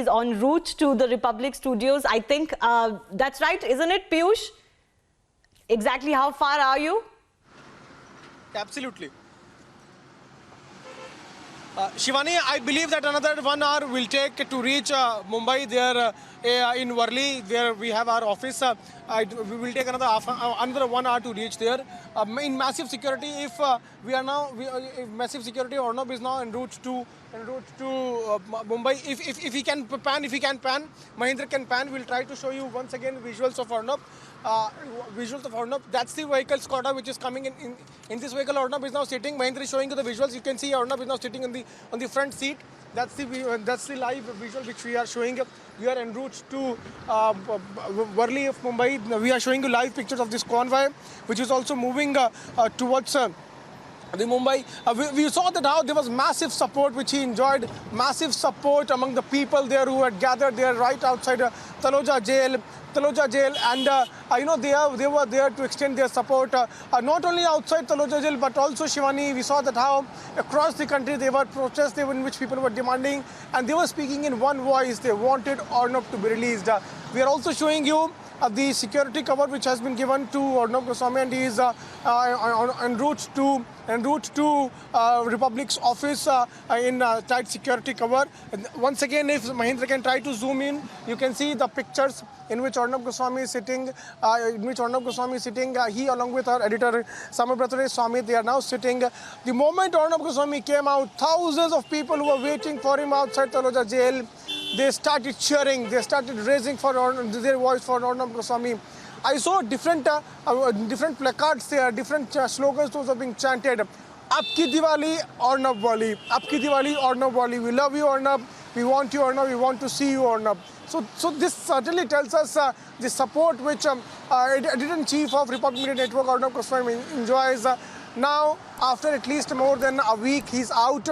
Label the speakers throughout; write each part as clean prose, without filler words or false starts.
Speaker 1: He's en route to the Republic Studios. I think that's right, isn't it, Piyush? Exactly how far are you?
Speaker 2: Absolutely. Shivani, I believe that another 1 hour will take to reach Mumbai. There in Worli, where we have our office, we will take another 1 hour to reach there. In massive security, if massive security, Arnab is now en route to Mumbai. If he can pan, Mahindra can pan. We'll try to show you once again visuals of Arnab. That's the vehicle Skoda which is coming in this vehicle. Arnab is now sitting. Mahindra is showing you the visuals. You can see Arnab is now sitting on the front seat. That's the live visual which we are showing. We are en route to Worli of Mumbai. We are showing you live pictures of this convoy, which is also moving towards the Mumbai. We saw that how there was massive support which he enjoyed, massive support among the people there who had gathered there right outside Taloja jail, and they were there to extend their support not only outside Taloja jail but also, Shivani, we saw that how across the country there were protests in which people were demanding, and they were speaking in one voice. They wanted Arnab to be released. We are also showing you the security cover which has been given to Arnab Goswami, and he is en route to Republic's office in tight security cover. And once again, if Mahindra can try to zoom in, you can see the pictures in which Arnab Goswami is sitting. He, along with our editor Samabrata Swami, they are now sitting. The moment Arnab Goswami came out, thousands of people who were waiting for him outside Taloja jail, they started cheering. They started raising their voice for Arnab Goswami. I saw different placards there, different slogans those are being chanted. Apki Diwali, Arnab Wali. Apki Diwali, Arnab Wali. We love you, Arnab. We want you, Arnab. We want to see you, Arnab. So this certainly tells us the support which Editor-in-Chief of Republic Media Network, Arnab Goswami, enjoys. Now, after at least more than a week, he's out.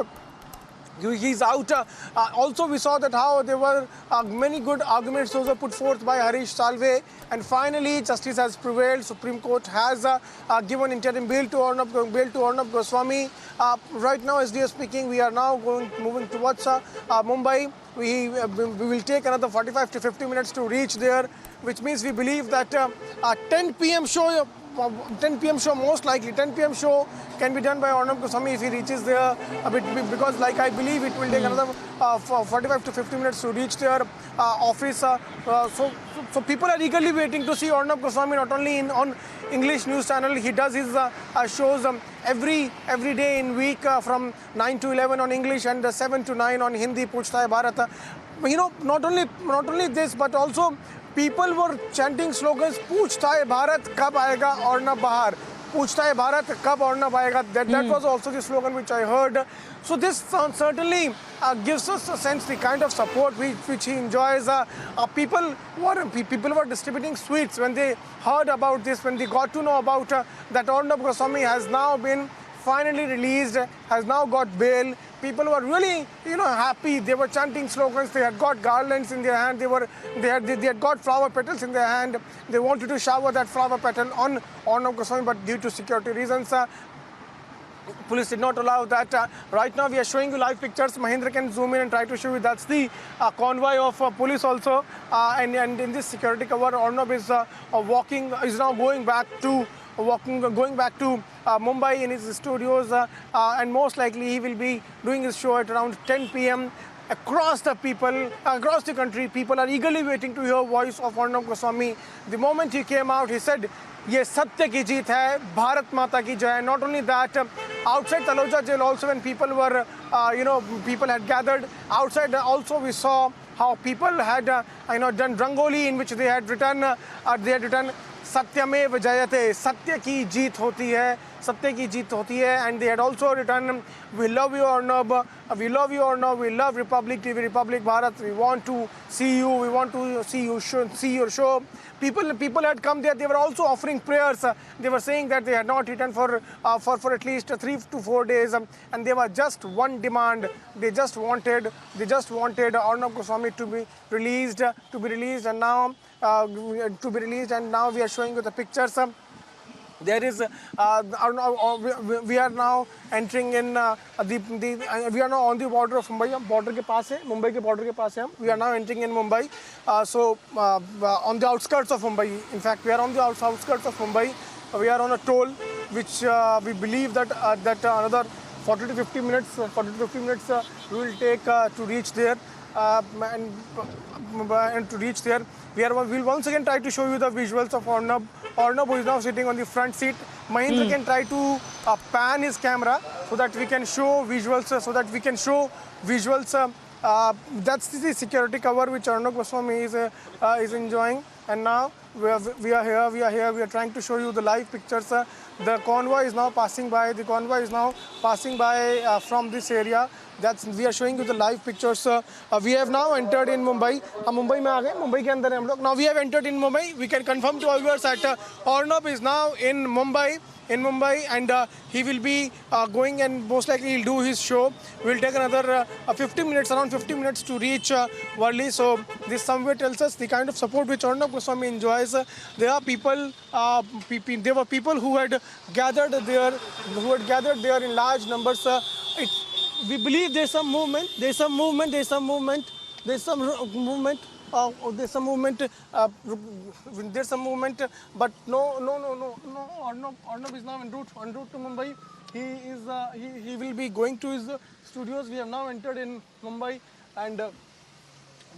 Speaker 2: Also, we saw that how there were many good arguments those were put forth by Harish Salve, and justice has prevailed. Supreme Court has given interim bail to Arnab Goswami. Right now, as we are speaking, we are now moving towards Mumbai. We will take another 45 to 50 minutes to reach there, which means we believe that 10 p.m. show most likely 10 p.m. show can be done by Arnab Goswami if he reaches there a bit, because like I believe it will take another 45 to 50 minutes to reach their office. So people are eagerly waiting to see Arnab Goswami not only on English news channel. He does his shows every day in week from 9 to 11 on English and 7 to 9 on Hindi, Puchta Hai Bharat. Not only this, but also people were chanting slogans, Puchta Hai Bharat, kab aayega Arnab bahar. Puchta Hai Bharat, kab Arnab aayega. That was also the slogan which I heard. So this certainly gives us a sense the kind of support which he enjoys. People were distributing sweets when they heard about this, when they got to know about that Arnab Goswami has now been finally released, has now got bail. People were really, happy. They were chanting slogans. They had got garlands in their hand. They had got flower petals in their hand. They wanted to shower that flower petal on Arnab Goswami, but due to security reasons, police did not allow that. Right now, we are showing you live pictures. Mahindra can zoom in and try to show you. That's the convoy of police also. And in this security cover, Arnab is now going back to Mumbai in his studios, and most likely he will be doing his show at around 10 p.m. Across the country, people are eagerly waiting to hear voice of Arnab Goswami. The moment he came out, he said, "Ye satya ki jeet hai, Bharat Mata ki jai." Not only that, outside Taloja jail also, when people were, people had gathered outside, also we saw how people had, done rangoli in which they had written, Satyamev Jayate, Satya ki jeet hoti hai, and they had also written, "We love you, Arnab, we love Republic TV, Republic Bharat, we want to see you, we want to see your show." People had come there. They were also offering prayers. They were saying that they had not eaten for at least 3 to 4 days, and they were just one demand. They just wanted Arnab Goswami to be released, and now we are showing you the pictures. There is, we are now entering in we are now on the border of Mumbai. हम border के पास है, Mumbai के border के पास है हम. We are now entering in Mumbai. On the outskirts of Mumbai. In fact, we are on the outskirts of Mumbai. We are on a toll, which we believe that another 40 to 50 minutes, we will take to reach there. And to reach there, we'll once again try to show you the visuals of Arnab. Arnab, who is now sitting on the front seat. Mahindra can try to pan his camera so that we can show visuals. That's the security cover which Arnab Goswami is enjoying. And now we are here. We are trying to show you the live pictures. The convoy is now passing by. From this area. We are showing you the live pictures. We have now entered in Mumbai. हम मुंबई में आ गए. मुंबई के अंदर हैं हम लोग. Now we have entered in Mumbai. We can confirm to our viewers that Arnab is now in Mumbai. And he will be going, and most likely he'll do his show. We'll take another 50 minutes, around 50 minutes to reach Worli. So this somewhere tells us the kind of support which Arnab Goswami enjoys. There are people, there were people who had gathered there in large numbers. We believe there's some movement, but no. Arnab is now en route to Mumbai. He will be going to his studios. We have now entered in Mumbai, and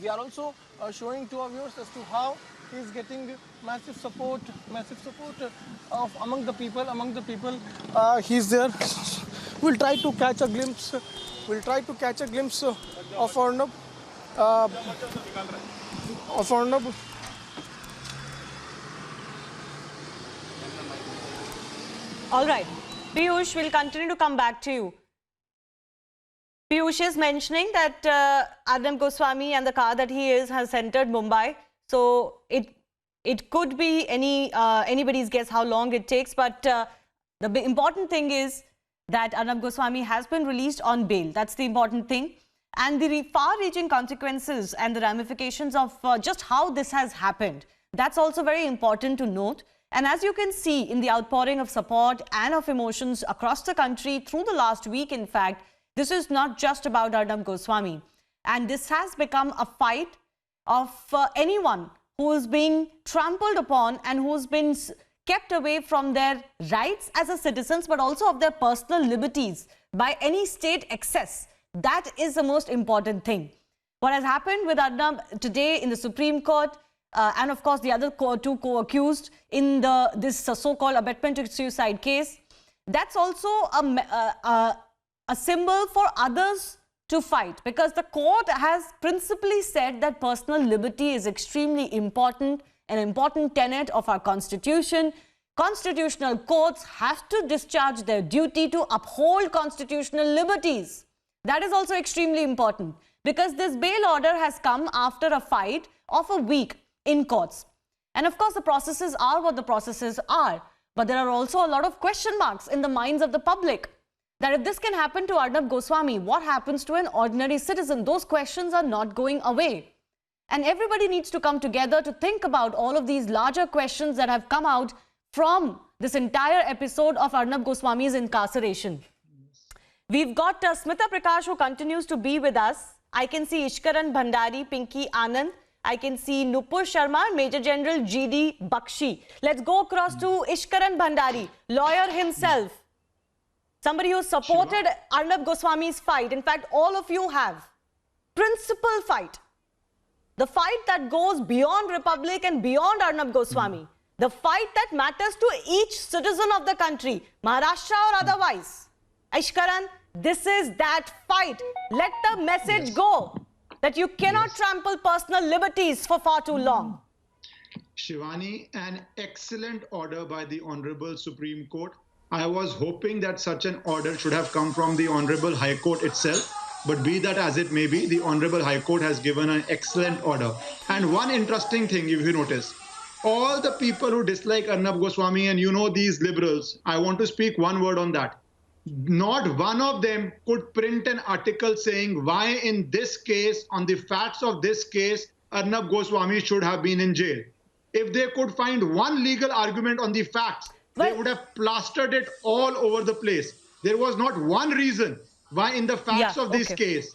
Speaker 2: we are also showing to our viewers as to how he is getting massive support among the people. He's there. We'll try to catch a glimpse. Of Arnab.
Speaker 1: All right. Piyush, will continue to come back to you. Piyush is mentioning that Arnab Goswami and the car that he has entered Mumbai. So it could be anybody's guess how long it takes. But the important thing is that Arnab Goswami has been released on bail. That's the important thing. And the far-reaching consequences and the ramifications of just how this has happened, that's also very important to note. And as you can see in the outpouring of support and of emotions across the country through the last week, in fact, this is not just about Arnab Goswami. And this has become a fight of anyone who is being trampled upon and who's been kept away from their rights as a citizens, but also of their personal liberties by any state excess. That is the most important thing. What has happened with Arnab today in the Supreme Court, and of course the other two co-accused in this so-called abetment to suicide case, that's also a symbol for others to fight, because the court has principally said that personal liberty is extremely important, an important tenet of our constitution. Constitutional courts have to discharge their duty to uphold constitutional liberties. That is also extremely important, because this bail order has come after a fight of a week in courts. And of course, the processes are what the processes are. But there are also a lot of question marks in the minds of the public. That if this can happen to Arnab Goswami, what happens to an ordinary citizen? Those questions are not going away. And everybody needs to come together to think about all of these larger questions that have come out from this entire episode of Arnab Goswami's incarceration. We've got Smita Prakash, who continues to be with us. I can see Ishkaran Bhandari, Pinky Anand. I can see Nupur Sharma, Major General G.D. Bakshi. Let's go across to Ishkaran Bhandari, lawyer himself. Somebody who supported Arnab Goswami's fight. In fact, all of you have. Principal fight. The fight that goes beyond Republic and beyond Arnab Goswami. The fight that matters to each citizen of the country, Maharashtra or otherwise. Ishkaran, this is that fight. Let the message go that you cannot trample personal liberties for far too long.
Speaker 3: Shivani, an excellent order by the Honorable Supreme Court. I was hoping that such an order should have come from the Honorable High Court itself. But be that as it may be, the Honorable High Court has given an excellent order. And one interesting thing, if you notice, all the people who dislike Arnab Goswami, and you know these liberals, I want to speak one word on that. Not one of them could print an article saying why in this case, on the facts of this case, Arnab Goswami should have been in jail. If they could find one legal argument on the facts, they
Speaker 1: Well-
Speaker 3: would have plastered it all over the place. There was not one reason why in the facts
Speaker 1: Yeah,
Speaker 3: of this
Speaker 1: okay.
Speaker 3: case,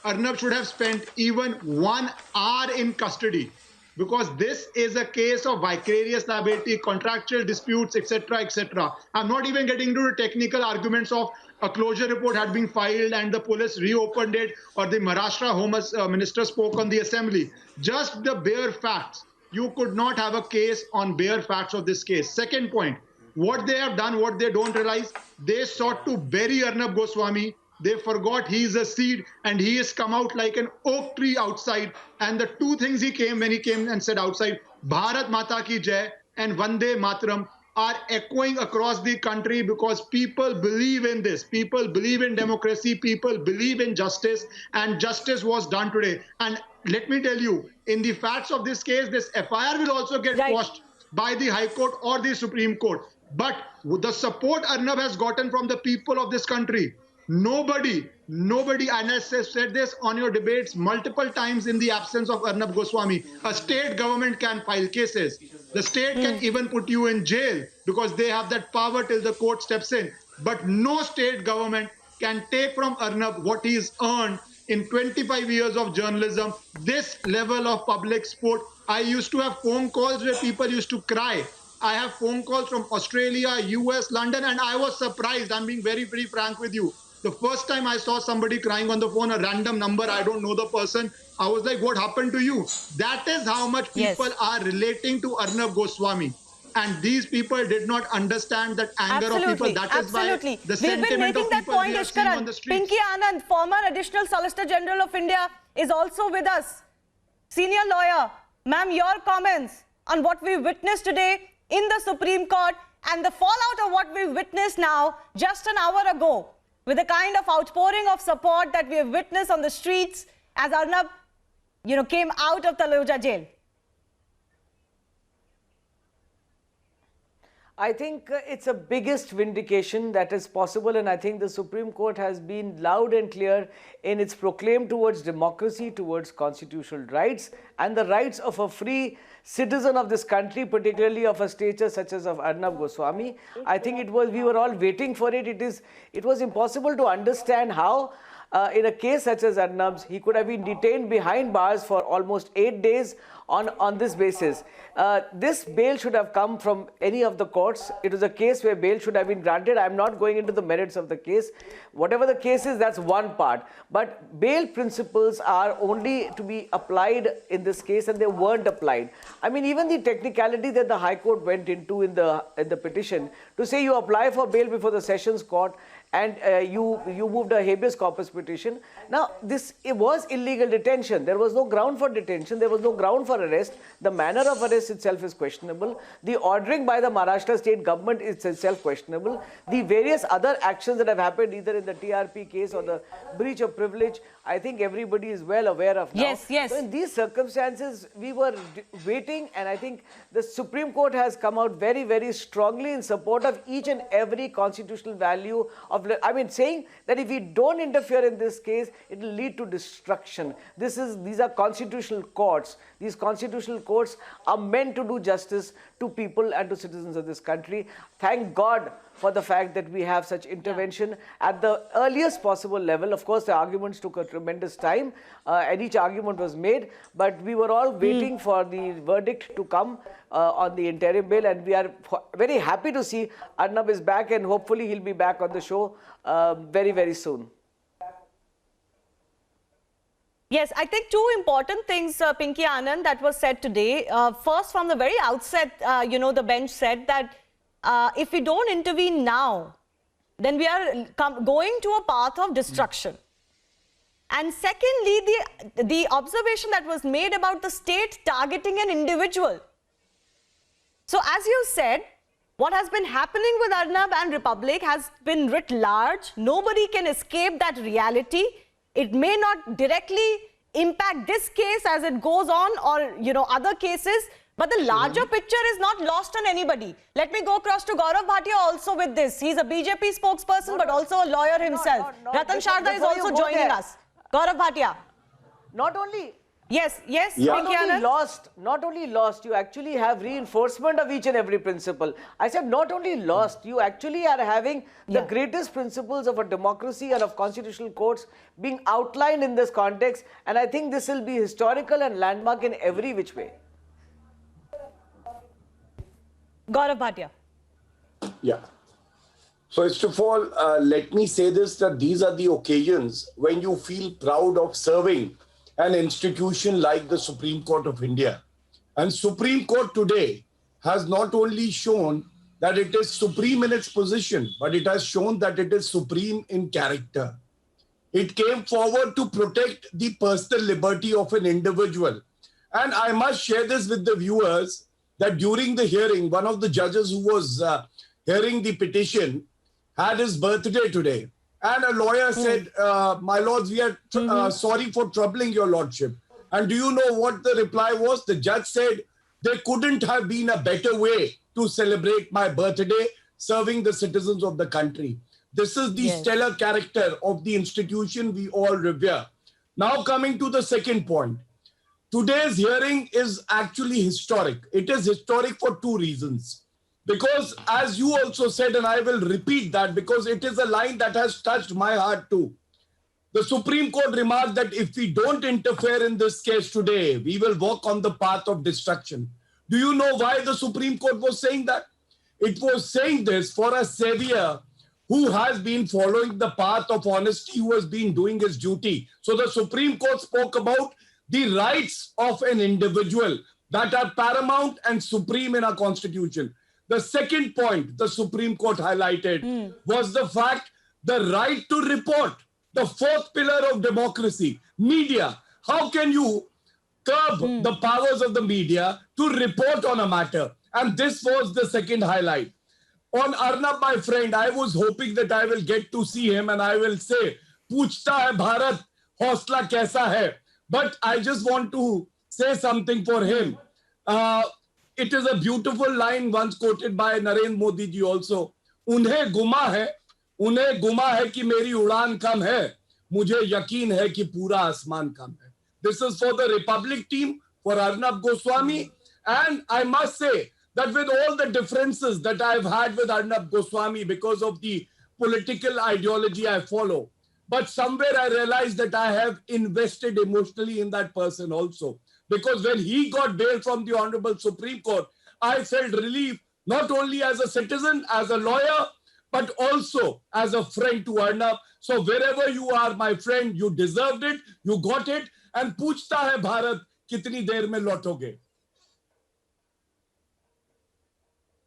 Speaker 3: Arnab should have spent even 1 hour in custody, because this is a case of vicarious liability, contractual disputes, etc., etc. I'm not even getting into the technical arguments of a closure report had been filed and the police reopened it, or the Maharashtra Home Minister spoke on the assembly. Just the bare facts. You could not have a case on bare facts of this case. Second point, what they have done, what they don't realize, they sought to bury Arnab Goswami. They forgot he is a seed and he has come out like an oak tree outside. And the two things when he came and said outside, Bharat Mata Ki Jai and Vande Mataram, are echoing across the country, because people believe in this. People believe in democracy. People believe in justice, and justice was done today. And let me tell you, in the facts of this case, this FIR will also get
Speaker 1: Right.
Speaker 3: quashed by the High Court or the Supreme Court. But the support Arnab has gotten from the people of this country, nobody, and I said this on your debates multiple times, in the absence of Arnab Goswami, a state government can file cases. The state can even put you in jail, because they have that power till the court steps in. But no state government can take from Arnab what he's earned in 25 years of journalism, this level of public support. I used to have phone calls where people used to cry. I have phone calls from Australia, US, London, and I was surprised. I'm being very, very frank with you. The first time I saw somebody crying on the phone, a random number, I don't know the person, I was like, what happened to you? That is how much
Speaker 1: Yes.
Speaker 3: people are relating to Arnab Goswami. And these people did not understand that anger of people.
Speaker 1: Absolutely,
Speaker 3: That is
Speaker 1: absolutely.
Speaker 3: why the
Speaker 1: We've been
Speaker 3: sentiment
Speaker 1: making
Speaker 3: of
Speaker 1: that
Speaker 3: people
Speaker 1: point,
Speaker 3: we are seeing on
Speaker 1: Ishkaran.
Speaker 3: the streets.
Speaker 1: Pinky Anand, former Additional Solicitor General of India, is also with us. Senior lawyer, ma'am, your comments on what we witnessed today in the Supreme Court and the fallout of what we witnessed now just an hour ago, with the kind of outpouring of support that we have witnessed on the streets as Arnab, came out of Taloja jail.
Speaker 4: I think it's a biggest vindication that is possible, and I think the Supreme Court has been loud and clear in its proclaim towards democracy, towards constitutional rights and the rights of a free citizen of this country, particularly of a stature such as of Arnab Goswami. I think we were all waiting for it. It was impossible to understand how in a case such as Arnab's, he could have been detained behind bars for almost 8 days on this basis. This bail should have come from any of the courts. It was a case where bail should have been granted. I'm not going into the merits of the case. Whatever the case is, that's one part. But bail principles are only to be applied in this case, and they weren't applied. I mean, even the technicality that the High Court went into in the petition to say you apply for bail before the Sessions Court, and you moved a habeas corpus petition. Now, it was illegal detention. There was no ground for detention. There was no ground for arrest. The manner of arrest itself is questionable. The ordering by the Maharashtra state government is itself questionable. The various other actions that have happened, either in the TRP case or the breach of privilege, I think everybody is well aware of now.
Speaker 1: Yes, yes.
Speaker 4: So in these circumstances, we were waiting, and I think the Supreme Court has come out very, very strongly in support of each and every constitutional value of, saying that if we don't interfere in this case, it will lead to destruction. These are constitutional courts. These constitutional courts are meant to do justice to people and to citizens of this country. Thank God for the fact that we have such intervention at the earliest possible level. Of course, the arguments took a tremendous time, and each argument was made, but we were all waiting for the verdict to come on the interim bail, and we are very happy to see Arnab is back, and hopefully he'll be back on the show very, very soon.
Speaker 1: Yes, I think two important things, Pinky Anand, that was said today. First, from the very outset, the bench said that if we don't intervene now, then we are going to a path of destruction. And secondly, the observation that was made about the state targeting an individual. So as you said, what has been happening with Arnab and Republic has been writ large. Nobody can escape that reality. It may not directly impact this case as it goes on, or other cases, but the larger picture is not lost on anybody. Let me go across to Gaurav Bhatia also with this. He's a BJP spokesperson, but also a lawyer himself. Ratan Sharda is also joining us. Gaurav Bhatia.
Speaker 4: Not only
Speaker 1: Yes, yes,
Speaker 5: Yeah.
Speaker 1: Pinky Anand?
Speaker 4: Not only lost, you actually have reinforcement of each and every principle. I said not only lost, you actually are having the greatest principles of a democracy and of constitutional courts being outlined in this context. And I think this will be historical and landmark in every which way.
Speaker 1: Gaurav Bhatia.
Speaker 5: Yeah. First of all, let me say this, that these are the occasions when you feel proud of serving an institution like the Supreme Court of India. And Supreme Court today has not only shown that it is supreme in its position, but it has shown that it is supreme in character. It came forward to protect the personal liberty of an individual. And I must share this with the viewers that during the hearing, one of the judges who was hearing the petition had his birthday today. And a lawyer said, my lords, we are sorry for troubling your lordship. And do you know what the reply was? The judge said, there couldn't have been a better way to celebrate my birthday, serving the citizens of the country. This is the stellar character of the institution we all revere. Now coming to the second point. Today's hearing is actually historic. It is historic for two reasons. Because as you also said, and I will repeat that because it is a line that has touched my heart too. The Supreme Court remarked that if we don't interfere in this case today, we will walk on the path of destruction. Do you know why the Supreme Court was saying that? It was saying this for a savior who has been following the path of honesty, who has been doing his duty. So the Supreme Court spoke about the rights of an individual that are paramount and supreme in our constitution. The second point the Supreme Court highlighted was the fact, the right to report, the fourth pillar of democracy, media. How can you curb the powers of the media to report on a matter? And this was the second highlight. On Arnab, my friend, I was hoping that I will get to see him and I will say, Puchta hai Bharat, hausla kaisa hai? But I just want to say something for him. It is a beautiful line once quoted by Narendra Modi ji also. उन्हें गुमा है कि मेरी उड़ान कम है, मुझे यकीन है कि पूरा आसमान कम है. This is for the Republic team, for Arnab Goswami, and I must say that with all the differences that I've had with Arnab Goswami because of the political ideology I follow, but somewhere I realized that I have invested emotionally in that person also. Because when he got bail from the Honorable Supreme Court, I felt relief, not only as a citizen, as a lawyer, but also as a friend to Arnab. So wherever you are, my friend, you deserved it, you got it, and पूछता है भारत कितनी देर में लौटोगे?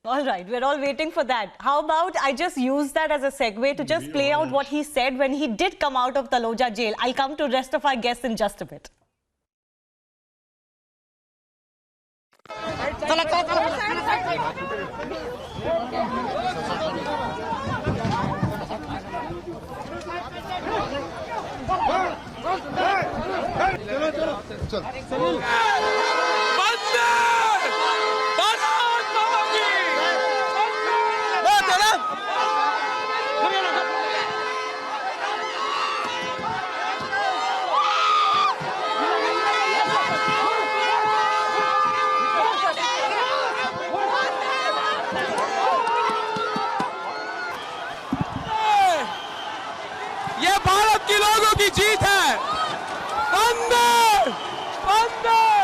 Speaker 1: All right, we're all waiting for that. How about I just use that as a segue to just play out what he said when he did come out of Taloja jail. I'll come to rest of our guests in just a bit.
Speaker 6: ये भारत के लोगों की जीत है. अंदर अंदर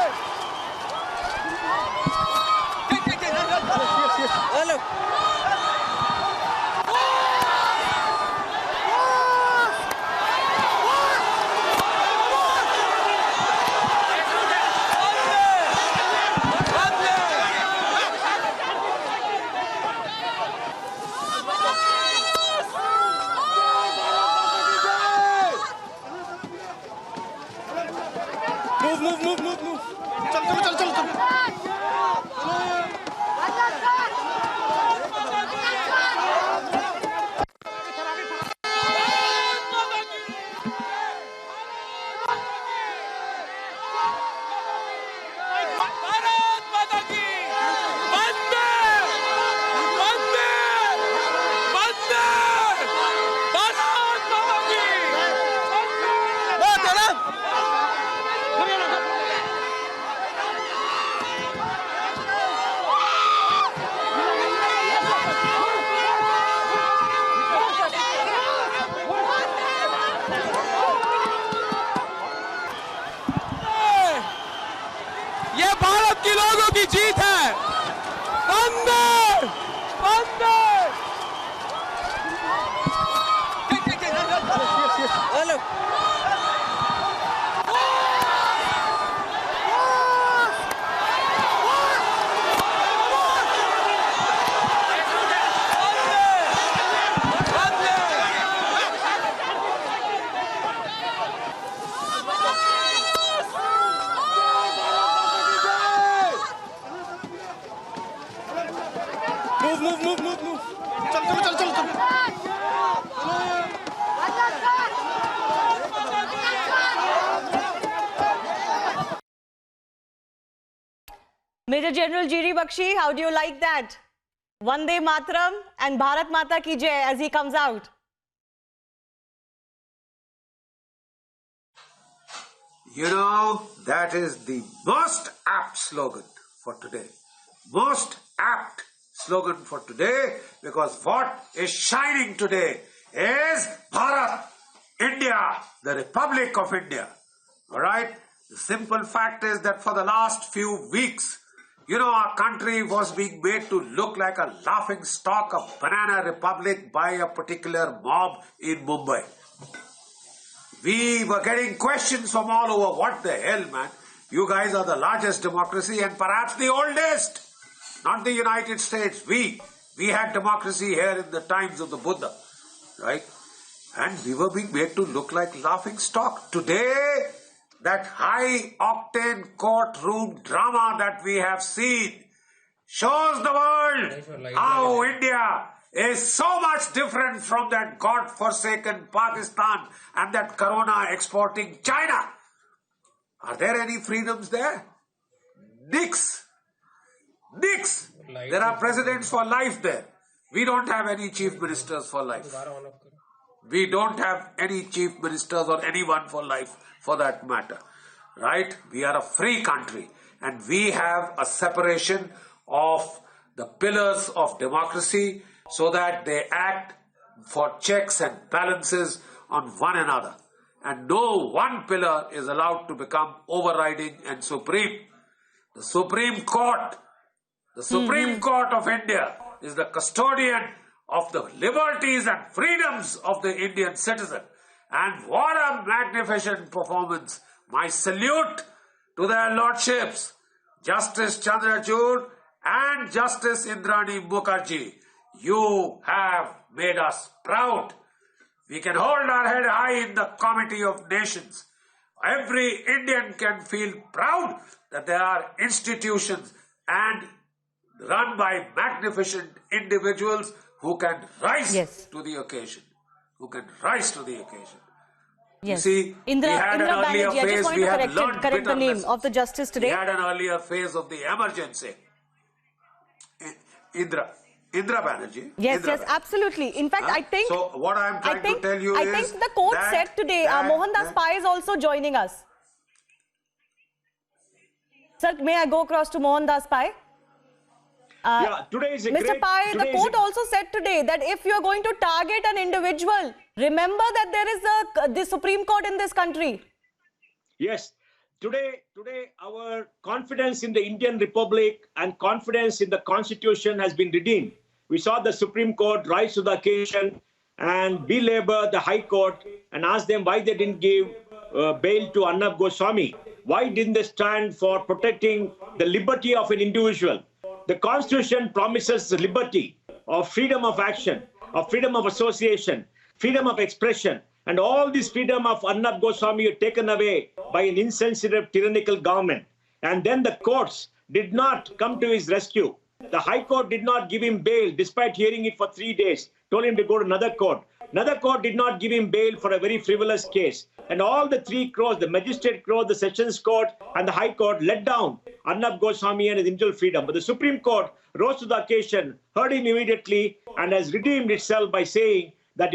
Speaker 6: ये भारत के लोगों की जीत है। वंदे वंदे।
Speaker 1: Major General G.D. Bakshi, how do you like that? Vande Mataram and Bharat Mata Ki Jai as he comes out.
Speaker 7: You know, that is the most apt slogan for today. Most apt slogan for today, because what is shining today is Bharat, India, the Republic of India. All right? The simple fact is that for the last few weeks, you know, our country was being made to look like a laughing stock, a banana republic by a particular mob in Mumbai. We were getting questions from all over. What the hell, man? You guys are the largest democracy and perhaps the oldest. Not the United States. We had democracy here in the times of the Buddha, right? And we were being made to look like laughing stock. Today, that high-octane courtroom drama that we have seen shows the world how India is so much different from that God-forsaken Pakistan and that corona-exporting China. Are there any freedoms there? Nix. Nix. There are presidents for life there. We don't have any chief ministers for life. We don't have any chief ministers or anyone for life for that matter. Right? We are a free country and we have a separation of the pillars of democracy so that they act for checks and balances on one another. And no one pillar is allowed to become overriding and supreme. The Supreme Court, of India is the custodian of the liberties and freedoms of the Indian citizen. And what a magnificent performance. My salute to their lordships, Justice Chandrachud and Justice Indrani Mukherjee. You have made us proud. We can hold our head high in the Committee of Nations. Every Indian can feel proud that there are institutions and run by magnificent individuals who can rise to the occasion.
Speaker 1: Yes.
Speaker 7: You see,
Speaker 1: Indra Banerjee, I just wanted to correct the name of the justice today.
Speaker 7: We had an earlier phase of the emergency. Indra Banerjee.
Speaker 1: Yes, absolutely. In fact, I think...
Speaker 7: So what I'm trying to tell you is...
Speaker 1: I think the court said today, Mohandas Pai is also joining us. Sir, may I go across to Mohandas Pai?
Speaker 8: Today is a
Speaker 1: Mr. Pai, the court also said today that if you are going to target an individual, remember that there is the Supreme Court in this country.
Speaker 8: Yes. Today, our confidence in the Indian Republic and confidence in the Constitution has been redeemed. We saw the Supreme Court rise to the occasion and belabor the High Court and ask them why they didn't give bail to Arnab Goswami. Why didn't they stand for protecting the liberty of an individual? The Constitution promises the liberty of freedom of action, of freedom of association, freedom of expression, and all this freedom of Arnab Goswami are taken away by an insensitive, tyrannical government. And then the courts did not come to his rescue. The High Court did not give him bail despite hearing it for 3 days, told him to go to another court. Another court did not give him bail for a very frivolous case. And all the three courts, the Magistrate Court, the Sessions Court, and the High Court, let down Arnab Goswami and his individual freedom. But the Supreme Court rose to the occasion, heard him immediately, and has redeemed itself by saying that,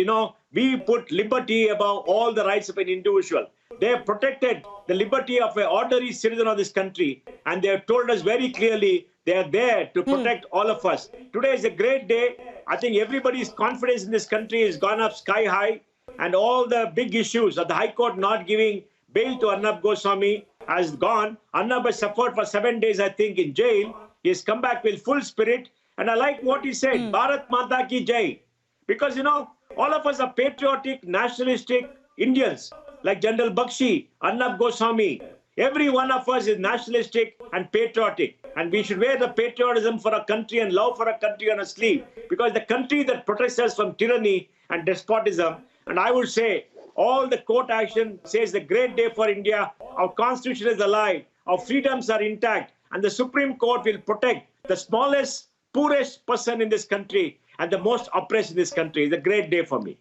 Speaker 8: we put liberty above all the rights of an individual. They have protected the liberty of an ordinary citizen of this country, and they have told us very clearly they are there to protect all of us. Today is a great day. I think everybody's confidence in this country has gone up sky high, and all the big issues of the High Court not giving bail to Arnab Goswami has gone. Arnab has suffered for 7 days, I think, in jail. He has come back with full spirit. And I like what he said, Bharat Mata ki Jai. Because, you know, all of us are patriotic, nationalistic Indians, like General Bakshi, Arnab Goswami. Every one of us is nationalistic and patriotic. And we should wear the patriotism for our country and love for our country on our sleeve. Because the country that protects us from tyranny and despotism. And I would say, all the court action says a great day for India. Our constitution is alive. Our freedoms are intact. And the Supreme Court will protect the smallest, poorest person in this country and the most oppressed in this country. It's a great day for me.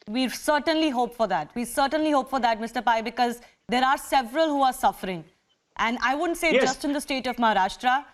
Speaker 1: We certainly hope for that. We certainly hope for that, Mr. Pai, because there are several who are suffering. And I wouldn't say just in the state of Maharashtra.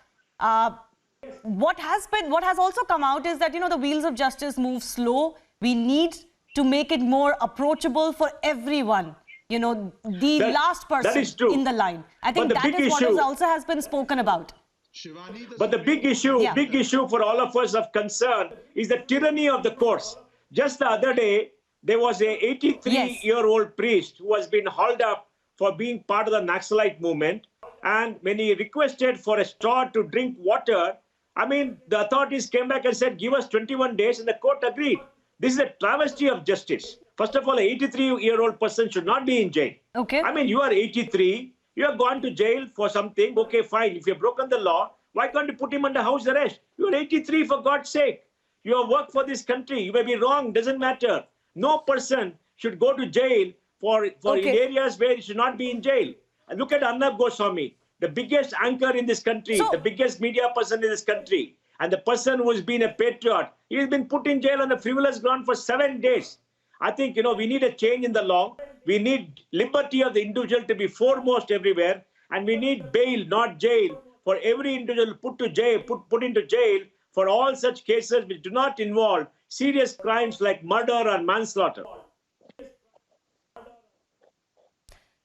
Speaker 1: What has also come out is that, you know, the wheels of justice move slow. We need to make it more approachable for everyone. You know, the last person in the line. I think that is what also has been spoken about.
Speaker 3: Shivani,
Speaker 8: but the big issue for all of us of concern is the tyranny of the courts. Just the other day, there was a 83-year-old priest who has been hauled up for being part of the Naxalite movement. And when he requested for a straw to drink water, I mean, the authorities came back and said, give us 21 days, and the court agreed. This is a travesty of justice. First of all, an 83-year-old person should not be in jail.
Speaker 1: Okay.
Speaker 8: I mean, you are 83, you have gone to jail for something, okay, fine. If you have broken the law, why can't you put him under house arrest? You are 83, for God's sake. You have worked for this country. You may be wrong, doesn't matter. No person should go to jail for in areas where he should not be in jail. And look at Arnab Goswami, the biggest anchor in this country, the biggest media person in this country, and the person who has been a patriot. He has been put in jail on a frivolous ground for 7 days. I think, you know, we need a change in the law. We need liberty of the individual to be foremost everywhere. And we need bail, not jail, for every individual put into jail for all such cases which do not involve serious crimes like murder or manslaughter.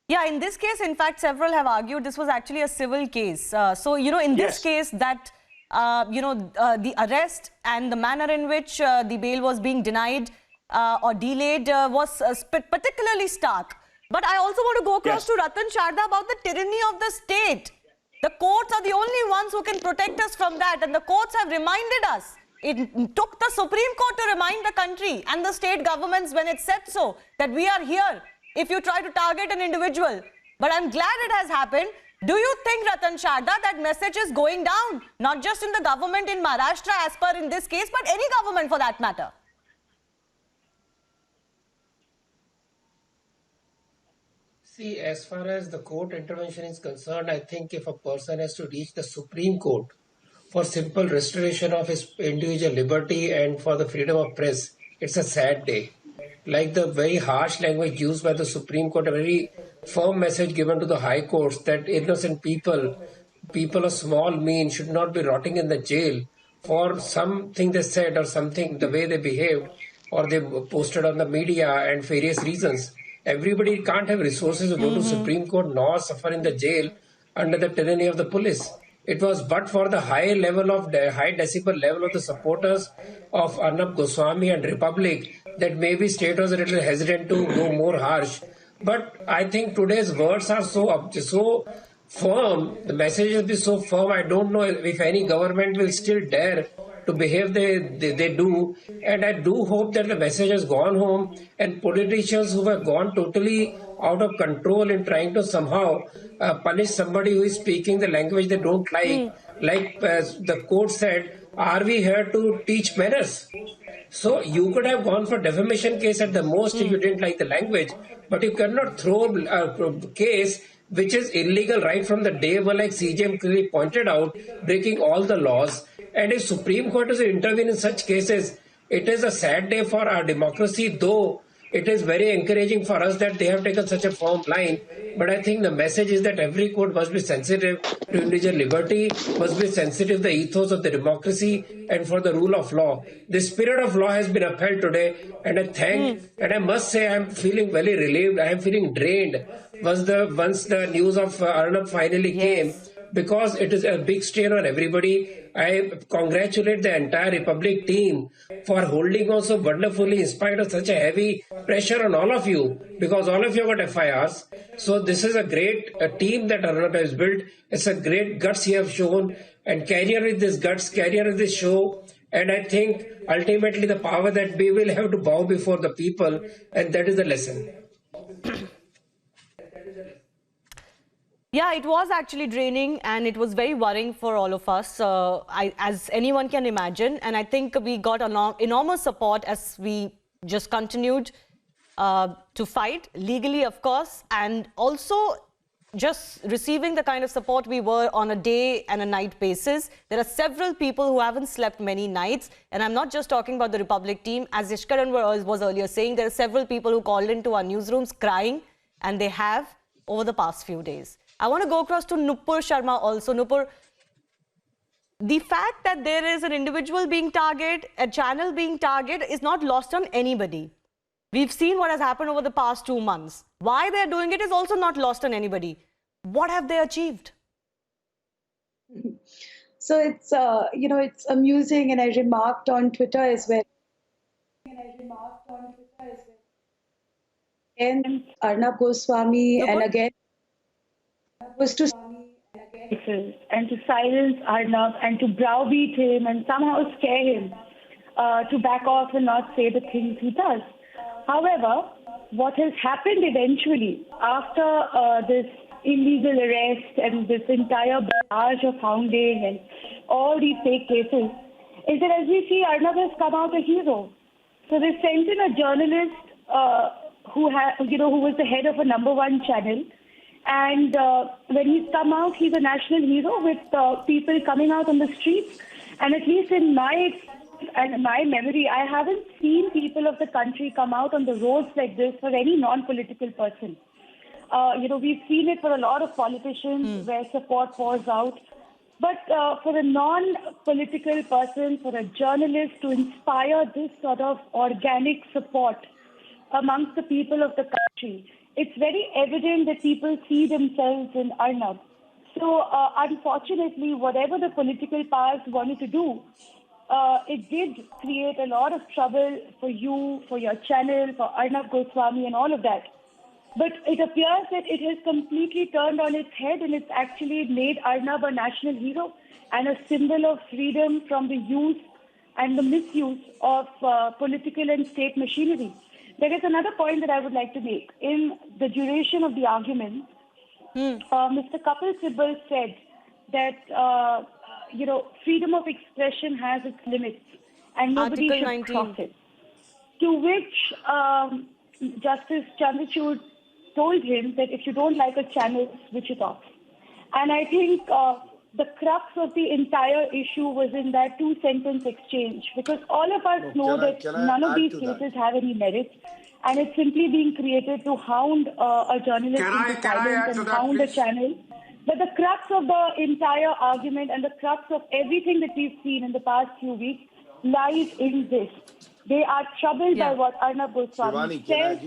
Speaker 1: Yeah, in this case, in fact, several have argued this was actually a civil case. So, you know, in this case, that, the arrest and the manner in which the bail was being denied or delayed was particularly stark. But I also want to go across to Ratan Sharda about the tyranny of the state. The courts are the only ones who can protect us from that. And the courts have reminded us. It took the Supreme Court to remind the country and the state governments when it said so, that we are here if you try to target an individual. But I'm glad it has happened. Do you think, Ratan Sharda, that message is going down, not just in the government in Maharashtra as per in this case, but any government for that matter?
Speaker 9: See, as far as the court intervention is concerned, I think if a person has to reach the Supreme Court for simple restoration of his individual liberty and for the freedom of press, it's a sad day. Like the very harsh language used by the Supreme Court, a very firm message given to the high courts that innocent people of small means should not be rotting in the jail for something they said or something, the way they behaved or they posted on the media and various reasons. Everybody can't have resources to go to Supreme Court nor suffer in the jail under the tyranny of the police. It was but for the high decibel level of the supporters of Arnab Goswami and Republic that maybe state was a little hesitant to go more harsh. But I think today's words are so firm, the message will be so firm, I don't know if any government will still dare to behave they do. And I do hope that the message has gone home and politicians who have gone totally out of control in trying to somehow punish somebody who is speaking the language they don't like the court said, are we here to teach manners? So you could have gone for defamation case at the most if you didn't like the language, but you cannot throw a case which is illegal right from the day one, like CJM clearly pointed out, breaking all the laws. And if Supreme Court is to intervene in such cases, it is a sad day for our democracy, though it is very encouraging for us that they have taken such a firm line. But I think the message is that every court must be sensitive to individual liberty, must be sensitive to the ethos of the democracy and for the rule of law. The spirit of law has been upheld today, and and I must say I am feeling very relieved. I am feeling drained once the news of Arnab finally came. because it is a big strain on everybody. I congratulate the entire Republic team for holding on so wonderfully in spite of such a heavy pressure on all of you, because all of you got FIRs. So this is a great team that Arnab has built. It's a great guts you have shown, and carry on with this guts, carry on with this show. And I think ultimately the power that we will have to bow before the people, and that is the lesson.
Speaker 1: Yeah, it was actually draining and it was very worrying for all of us, as anyone can imagine. And I think we got enormous support as we just continued to fight legally, of course, and also just receiving the kind of support we were on a day and a night basis. There are several people who haven't slept many nights, and I'm not just talking about the Republic team. As Ishkaran was earlier saying, there are several people who called into our newsrooms crying, and they have over the past few days. I want to go across to Nupur Sharma also. Nupur, the fact that there is an individual being targeted, a channel being targeted, is not lost on anybody. We've seen what has happened over the past 2 months. Why they're doing it is also not lost on anybody. What have they achieved?
Speaker 10: So it's, it's amusing, and I remarked on Twitter as well. And Arnab Goswami, and again, was to and to silence Arnab and to browbeat him and somehow scare him to back off and not say the things he does. However, what has happened eventually after this illegal arrest and this entire barrage of hounding and all these fake cases is that, as we see, Arnab has come out a hero. So they sent in a journalist who was the head of a #1 channel. And when he's come out, he's a national hero with people coming out on the streets. And at least in my memory, I haven't seen people of the country come out on the roads like this for any non-political person. We've seen it for a lot of politicians where support pours out. But for a non-political person, for a journalist to inspire this sort of organic support amongst the people of the country, it's very evident that people see themselves in Arnab. So, unfortunately, whatever the political powers wanted to do, it did create a lot of trouble for you, for your channel, for Arnab Goswami and all of that. But it appears that it has completely turned on its head, and it's actually made Arnab a national hero and a symbol of freedom from the use and the misuse of political and state machinery. There is another point that I would like to make. In the duration of the argument, Mr. Kapil Sibal said that, freedom of expression has its limits and nobody should cross it. To which Justice Chandrachud told him that if you don't like a channel, switch it off. And I think the crux of the entire issue was in that 2-sentence exchange, because all of us know that none of these cases have any merit, and it's simply being created to hound a journalist into silence and hound a channel. But the crux of the entire argument and the crux of everything that we've seen in the past few weeks lies in this. They are troubled by what Arnab Goswami says,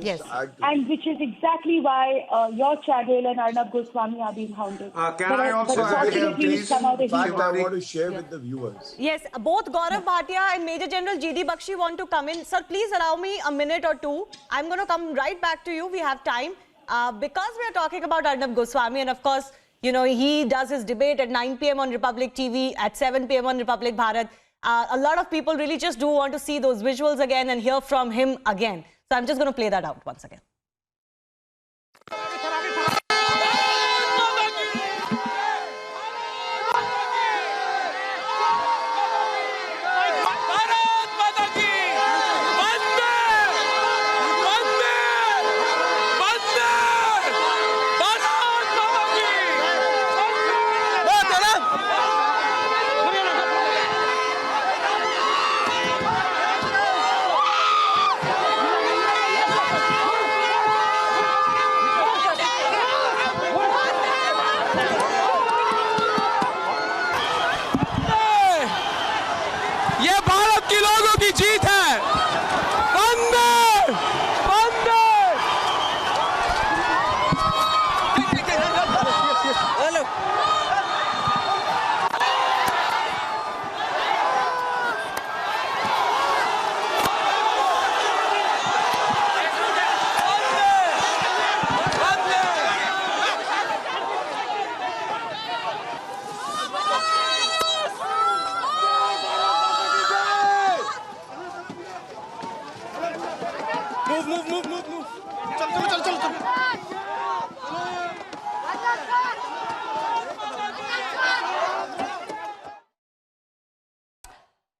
Speaker 10: and which is exactly why your channel and Arnab Goswami are being hounded.
Speaker 7: Can I also add here, please?
Speaker 5: I want to share with the viewers.
Speaker 1: Yes, both Gaurav Bhatia and Major General G.D. Bakshi want to come in. Sir, please allow me a minute or two. I'm going to come right back to you. We have time. Because we are talking about Arnab Goswami, and of course, he does his debate at 9 p.m. on Republic TV, at 7 p.m. on Republic Bharat. A lot of people really just do want to see those visuals again and hear from him again. So I'm just going to play that out once again.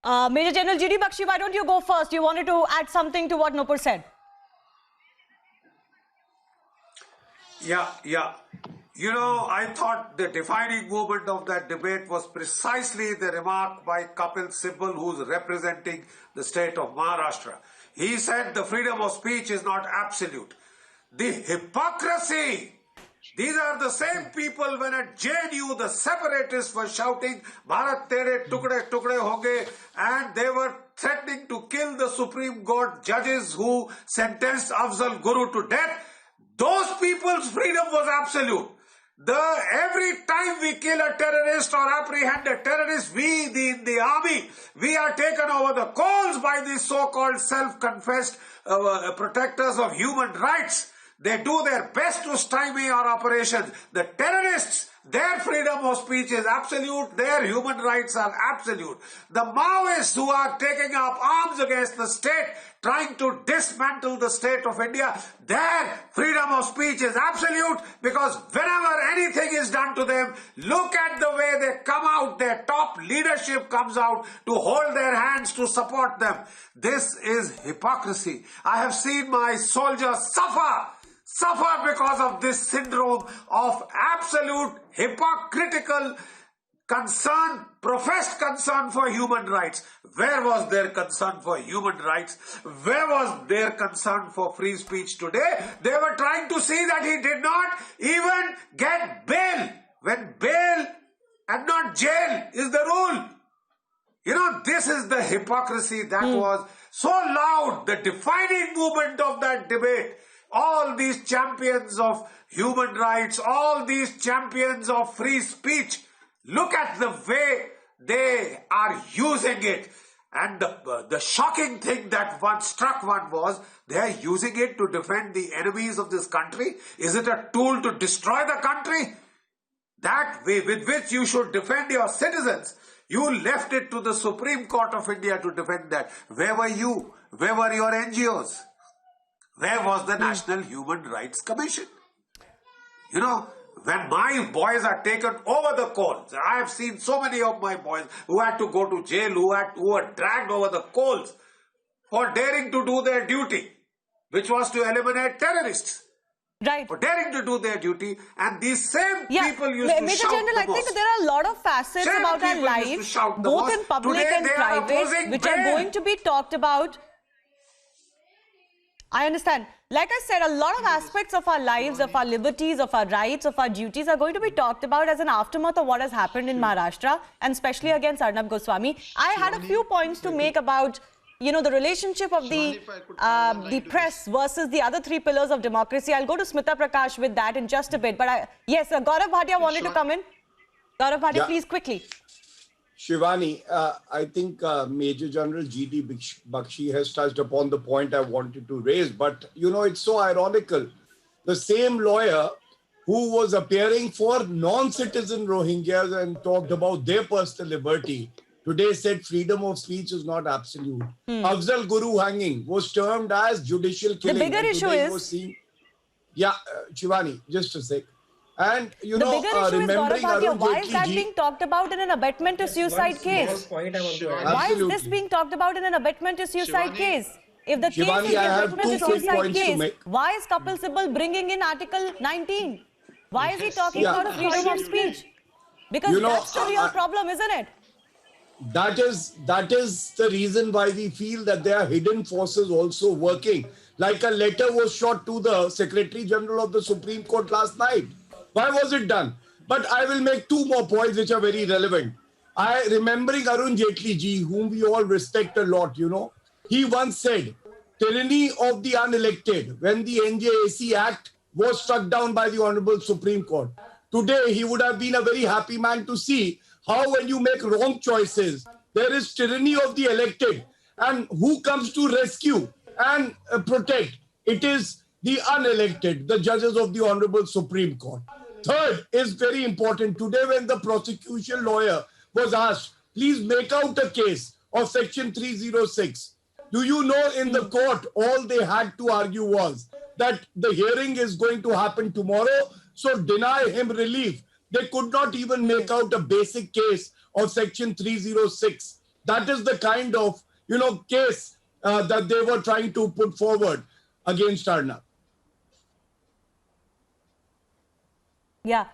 Speaker 1: Major General G.D. Bakshi, why don't you go first? You wanted to add something to what Nupur said.
Speaker 7: Yeah. You know, I thought the defining moment of that debate was precisely the remark by Kapil Sibal, who's representing the state of Maharashtra. He said the freedom of speech is not absolute. The hypocrisy! These are the same people when at JNU the separatists were shouting Bharat Tere Tukde Tukde Hoge, and they were threatening to kill the Supreme Court judges who sentenced Afzal Guru to death. Those people's freedom was absolute. Every time we kill a terrorist or apprehend a terrorist, we, the army, we are taken over the coals by these so-called self-confessed protectors of human rights. They do their best to stymie our operations. The terrorists, their freedom of speech is absolute, their human rights are absolute. The Maoists who are taking up arms against the state, trying to dismantle the state of India, their freedom of speech is absolute, because whenever anything is done to them, look at the way they come out, their top leadership comes out to hold their hands to support them. This is hypocrisy. I have seen my soldiers suffer because of this syndrome of absolute hypocritical concern, professed concern for human rights. Where was their concern for human rights? Where was their concern for free speech today? They were trying to see that he did not even get bail, when bail and not jail is the rule. You know, this is the hypocrisy that was so loud, the defining movement of that debate. All these champions of human rights, all these champions of free speech, look at the way they are using it. And the shocking thing that struck one was, they are using it to defend the enemies of this country. Is it a tool to destroy the country? That way with which you should defend your citizens, you left it to the Supreme Court of India to defend that. Where were you? Where were your NGOs? Where was the National Human Rights Commission? You know, when my boys are taken over the coals, I have seen so many of my boys who had to go to jail, who were dragged over the coals for daring to do their duty, which was to eliminate terrorists.
Speaker 1: Right.
Speaker 7: For daring to do their duty, and these same people used to
Speaker 1: Major
Speaker 7: shout
Speaker 1: General, I think there are a lot of facets about our lives, both in public and private, which are going to be talked about. I understand. Like I said, a lot of aspects of our lives, of our liberties, of our rights, of our duties are going to be talked about as an aftermath of what has happened in Maharashtra, and especially against Arnab Goswami. I had a few points to make about, you know, the relationship of the press versus the other three pillars of democracy. I'll go to Smita Prakash with that in just a bit. But yes, Gaurav Bhatia wanted to come in. Gaurav Bhatia, please, quickly.
Speaker 5: Shivani, I think Major General G.D. Bakshi has touched upon the point I wanted to raise. But, you know, it's so ironical. The same lawyer who was appearing for non-citizen Rohingyas and talked about their personal liberty, today said freedom of speech is not absolute. Afzal Guru hanging was termed as judicial killing.
Speaker 1: The bigger issue is...
Speaker 5: Shivani, just a sec. And, you
Speaker 1: the
Speaker 5: know,
Speaker 1: bigger issue is, Gaurav Bhatia, why is that being talked about in an abetment to suicide case? Why is this being talked about in an abetment to suicide case? If the case is an abetment to suicide case, why is Kapil Sibal bringing in Article 19? Why is he talking about a freedom of speech? Because that's the real problem, isn't it?
Speaker 5: That is the reason why we feel that there are hidden forces also working. Like a letter was shot to the Secretary General of the Supreme Court last night. Why was it done? But I will make two more points which are very relevant. Remembering Arun Jaitley ji, whom we all respect a lot, you know, he once said, tyranny of the unelected, when the NJAC Act was struck down by the Honorable Supreme Court. Today, he would have been a very happy man to see how when you make wrong choices, there is tyranny of the elected. And who comes to rescue and protect? It is the unelected, the judges of the Honorable Supreme Court. Third is very important. Today, when the prosecution lawyer was asked, please make out a case of Section 306. Do you know in the court, all they had to argue was that the hearing is going to happen tomorrow, so deny him relief. They could not even make out a basic case of Section 306. That is the kind of, case that they were trying to put forward against Arnab.
Speaker 1: Yeah.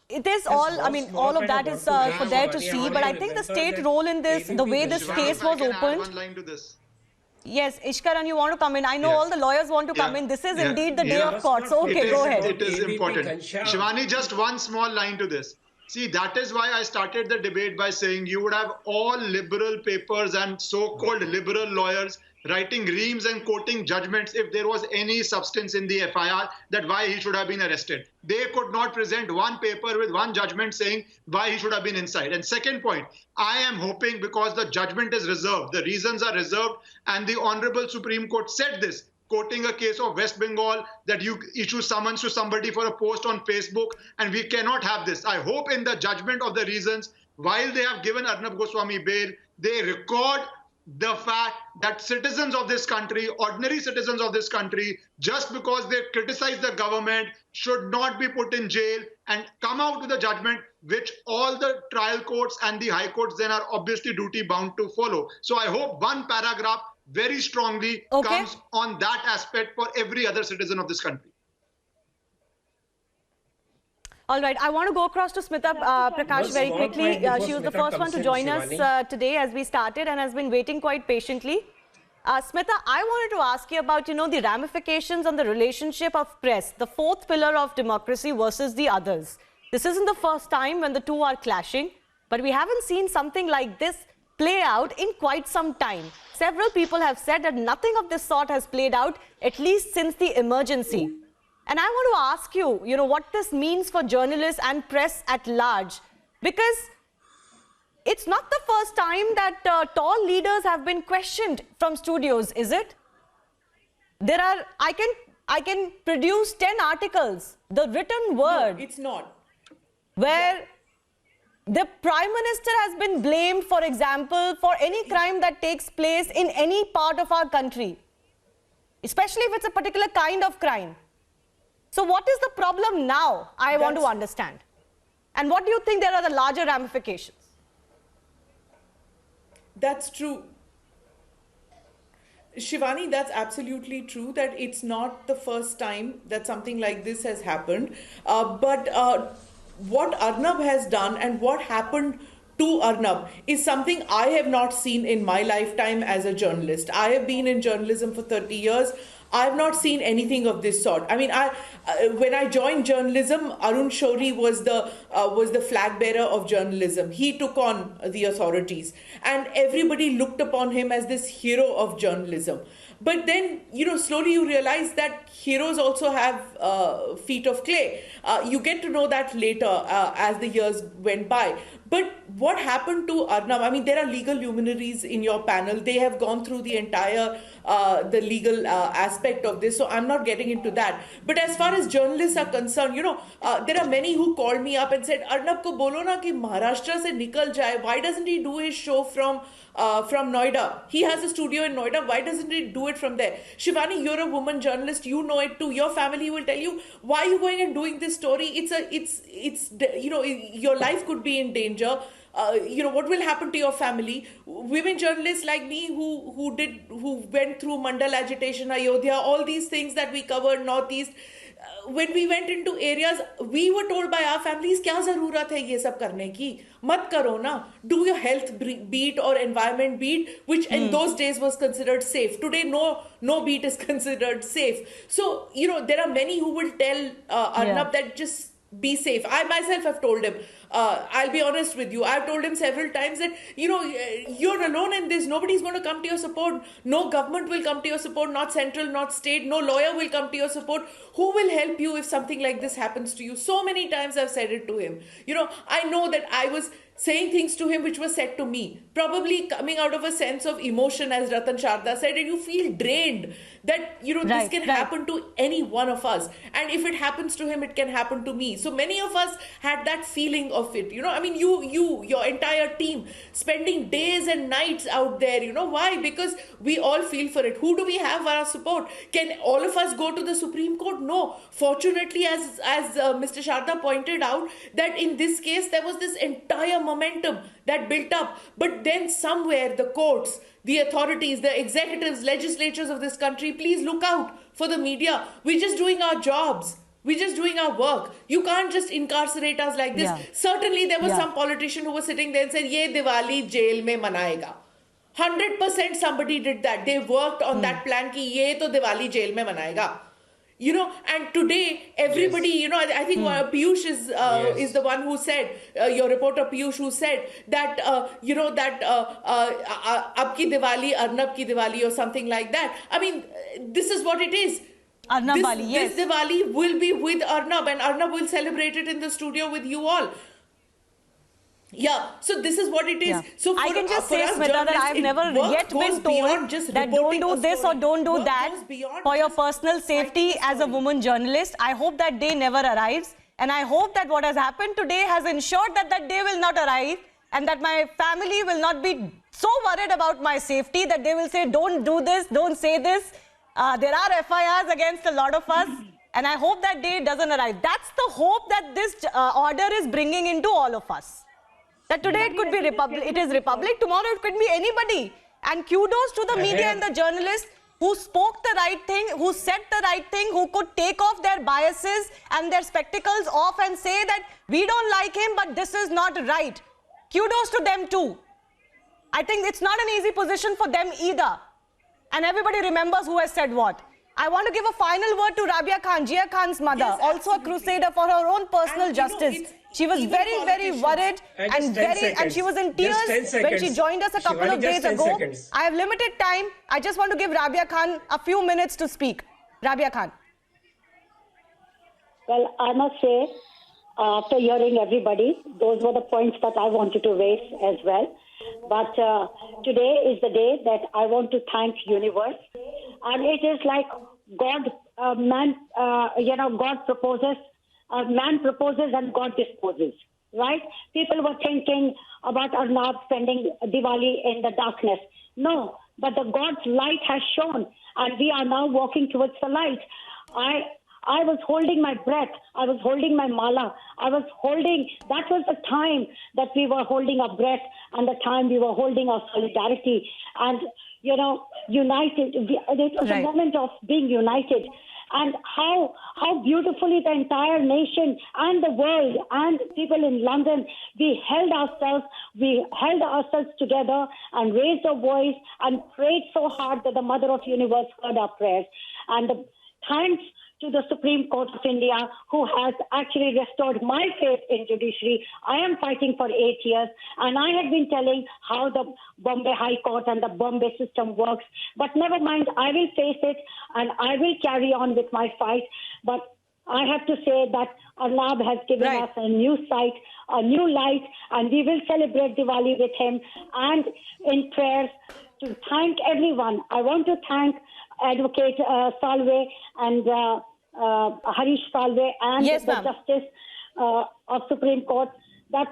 Speaker 1: It is all, I mean, all of that is for there to see, but I think the state role in this, the way this case was opened.
Speaker 3: One line to this.
Speaker 1: Yes, Ishkaran, you want to come in? I know all the lawyers want to come in. This is indeed the day of court. So, okay, go ahead.
Speaker 3: It is important. Shivani, just one small line to this. See, that is why I started the debate by saying you would have all liberal papers and so-called liberal lawyers writing reams and quoting judgments if there was any substance in the FIR that why he should have been arrested. They could not present one paper with one judgment saying why he should have been inside. And second point, I am hoping because the judgment is reserved, the reasons are reserved, and the Honorable Supreme Court said this, quoting a case of West Bengal, that you issue summons to somebody for a post on Facebook, and we cannot have this. I hope in the judgment of the reasons, while they have given Arnab Goswami bail, they record the fact that citizens of this country, ordinary citizens of this country, just because they criticize the government, should not be put in jail, and come out with a judgment which all the trial courts and the high courts then are obviously duty bound to follow. So I hope one paragraph very strongly comes on that aspect for every other citizen of this country.
Speaker 1: All right, I want to go across to Smita Prakash very quickly. She was the first one to join us today as we started and has been waiting quite patiently. Smita, I wanted to ask you about, the ramifications on the relationship of press, the fourth pillar of democracy versus the others. This isn't the first time when the two are clashing, but we haven't seen something like this play out in quite some time. Several people have said that nothing of this sort has played out, at least since the emergency. And I want to ask you, what this means for journalists and press at large, because it's not the first time that tall leaders have been questioned from studios, is it? I can produce 10 articles, the written word.
Speaker 11: No, it's not.
Speaker 1: Where the Prime Minister has been blamed, for example, for any crime that takes place in any part of our country, especially if it's a particular kind of crime. So what is the problem now, I want to understand? And what do you think there are the larger ramifications?
Speaker 11: That's true. Shivani, that's absolutely true that it's not the first time that something like this has happened. But what Arnab has done and what happened to Arnab is something I have not seen in my lifetime as a journalist. I have been in journalism for 30 years. I have not seen anything of this sort. I mean, when I joined journalism, Arun Shourie was the flag bearer of journalism. He took on the authorities, and everybody looked upon him as this hero of journalism. But then, slowly you realize that heroes also have feet of clay. You get to know that later as the years went by. But what happened to Arnab? I mean, there are legal luminaries in your panel. They have gone through the entire the legal aspect of this. So I'm not getting into that. But as far as journalists are concerned, there are many who called me up and said, Arnab ko bolo na ki Maharashtra se nikal jaye. Why doesn't he do his show from Noida? He has a studio in Noida. Why doesn't he do it from there? Shivani, you're a woman journalist. You know it too. Your family will tell you, why are you going and doing this story? It's your life could be in danger. What will happen to your family? Women journalists like me who went through Mandal agitation, Ayodhya, all these things that we covered, Northeast. When we went into areas, we were told by our families, kya zarurat hai ye sab karne ki? Mat karo na. Do your health beat or environment beat, which in those days was considered safe. Today, no beat is considered safe. So, there are many who will tell Arnab that just be safe. I myself have told him, I'll be honest with you, I've told him several times that, you're alone in this. Nobody's going to come to your support. No government will come to your support, not central, not state. No lawyer will come to your support. Who will help you if something like this happens to you? So many times I've said it to him. I know that I was saying things to him which were said to me, probably coming out of a sense of emotion, as Ratan Sharda said, and you feel drained that, this can happen to any one of us. And if it happens to him, it can happen to me. So many of us had that feeling of it. Your entire team spending days and nights out there. Why? Because we all feel for it. Who do we have our support? Can all of us go to the Supreme Court? No. Fortunately, as Mr. Sharda pointed out, that in this case, there was this entire momentum that built up. But then somewhere the courts, the authorities, the executives, legislatures of this country, please look out for the media. We're just doing our jobs. We're just doing our work. You can't just incarcerate us like this. Certainly there was some politician who was sitting there and said, ye Diwali jail mein manayega. 100% somebody did that. They worked on that plan ki ye to Diwali jail mein manayega. You know, and today everybody, you know, I think Piyush is the one who said, your reporter Piyush, who said that, you know, that ab ki Diwali, Arnab ki Diwali or something like that. I mean, this is what it is.
Speaker 1: Arnab Wali, yes.
Speaker 11: This Diwali will be with Arnab, and Arnab will celebrate it in the studio with you all. Yeah, so this is what it is.
Speaker 1: Yeah.
Speaker 11: So
Speaker 1: I can just say, Smita, that I've never yet been told that don't do this or don't do that for your personal safety as a woman journalist. I hope that day never arrives. And I hope that what has happened today has ensured that that day will not arrive, and that my family will not be so worried about my safety that they will say, don't do this, don't say this. There are FIRs against a lot of us, and I hope that day doesn't arrive. That's the hope that this order is bringing into all of us. That today it could be Republic, it is Republic, tomorrow it could be anybody. And kudos to the media and the journalists who spoke the right thing, who said the right thing, who could take off their biases and their spectacles off and say that we don't like him, but this is not right. Kudos to them too. I think it's not an easy position for them either. And everybody remembers who has said what. I want to give a final word to Rabia Khan, Jia Khan's mother, also a crusader for her own personal justice. She was very, very worried and she was in tears when she joined us a couple of days ago. I have limited time. I just want to give Rabia Khan a few minutes to speak. Rabia Khan.
Speaker 12: Well, I must say, after hearing everybody, those were the points that I wanted to raise as well. But today is the day that I want to thank universe, and it is like God, God proposes, man proposes and God disposes, right? People were thinking about Arnab spending Diwali in the darkness. No, but the God's light has shone, and we are now walking towards the light. I was holding my breath. I was holding my mala. That was the time that we were holding our breath and the time we were holding our solidarity and, united. It was a moment of being united. And how beautifully the entire nation and the world and people in London, we held ourselves together and raised our voice and prayed so hard that the Mother of Universe heard our prayers. And thanks to the Supreme Court of India, who has actually restored my faith in judiciary. I am fighting for 8 years, and I have been telling how the Bombay High Court and the Bombay system works. But never mind, I will face it, and I will carry on with my fight. But I have to say that Arnab has given us a new sight, a new light, and we will celebrate Diwali with him. And in prayers, to thank everyone. I want to thank Advocate Salve and Harish Salve and the Justice of Supreme Court. That,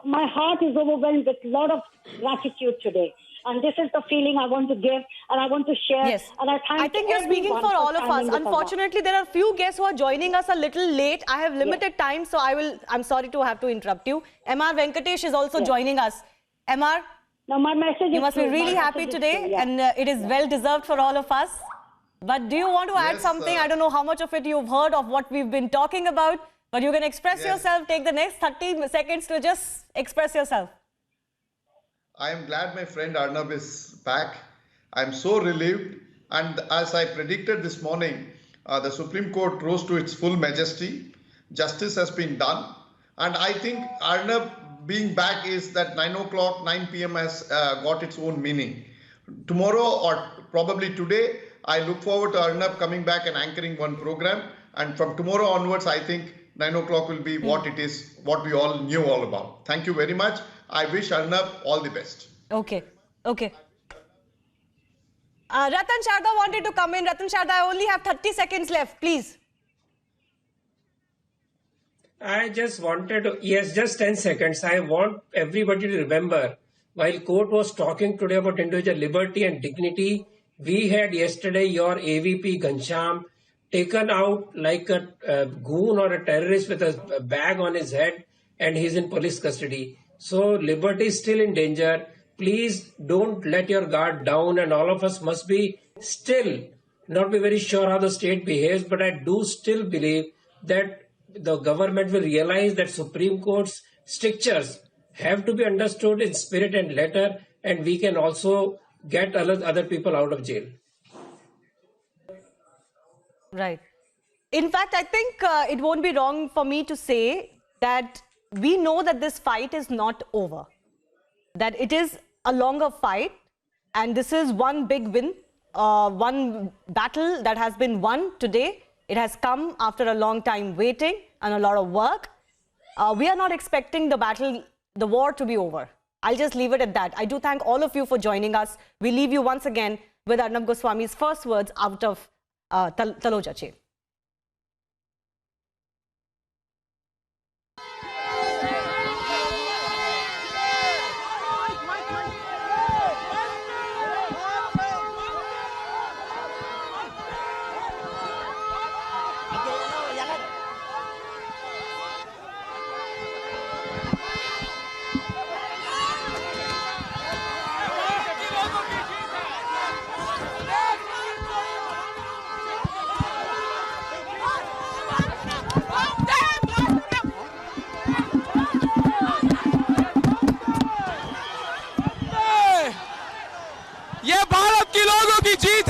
Speaker 12: my heart is overwhelmed with a lot of gratitude today. And this is the feeling I want to give and I want to share.
Speaker 1: Yes.
Speaker 12: And
Speaker 1: I think you're speaking for all of us. Unfortunately, there are few guests who are joining us a little late. I have limited time, so I'm sorry to have to interrupt you. MR Venkatesh is also joining us. MR?
Speaker 12: No, my message
Speaker 1: you must be really happy today, and it is well deserved for all of us. But do you want to add something? I don't know how much of it you've heard of what we've been talking about, but you can express yourself. Take the next 30 seconds to just express yourself.
Speaker 13: I am glad my friend Arnab is back. I am so relieved, and as I predicted this morning, the Supreme Court rose to its full majesty. Justice has been done, and I think Arnab being back is that 9 p.m. has got its own meaning. Tomorrow or probably today, I look forward to Arnab coming back and anchoring one program. And from tomorrow onwards, I think 9 o'clock will be what it is, what we all knew all about. Thank you very much. I wish Arnab all the best.
Speaker 1: Okay. Ratan Sharda wanted to come in. Ratan Sharda, I only have 30 seconds left, please.
Speaker 9: I just wanted to, just 10 seconds. I want everybody to remember, while court was talking today about individual liberty and dignity, we had yesterday your AVP Ghanshyam taken out like a goon or a terrorist with a bag on his head and he's in police custody. So liberty is still in danger. Please don't let your guard down, and all of us must be still, not be very sure how the state behaves, but I do still believe that the government will realize that Supreme Court's strictures have to be understood in spirit and letter, and we can also get other people out of jail.
Speaker 1: Right. In fact, I think it won't be wrong for me to say that we know that this fight is not over, that it is a longer fight, and this is one big win, one battle that has been won today. It has come after a long time waiting and a lot of work. We are not expecting the war to be over. I'll just leave it at that. I do thank all of you for joining us. We leave you once again with Arnab Goswami's first words out of Taloja jail.
Speaker 6: ये भारत के लोगों की जीत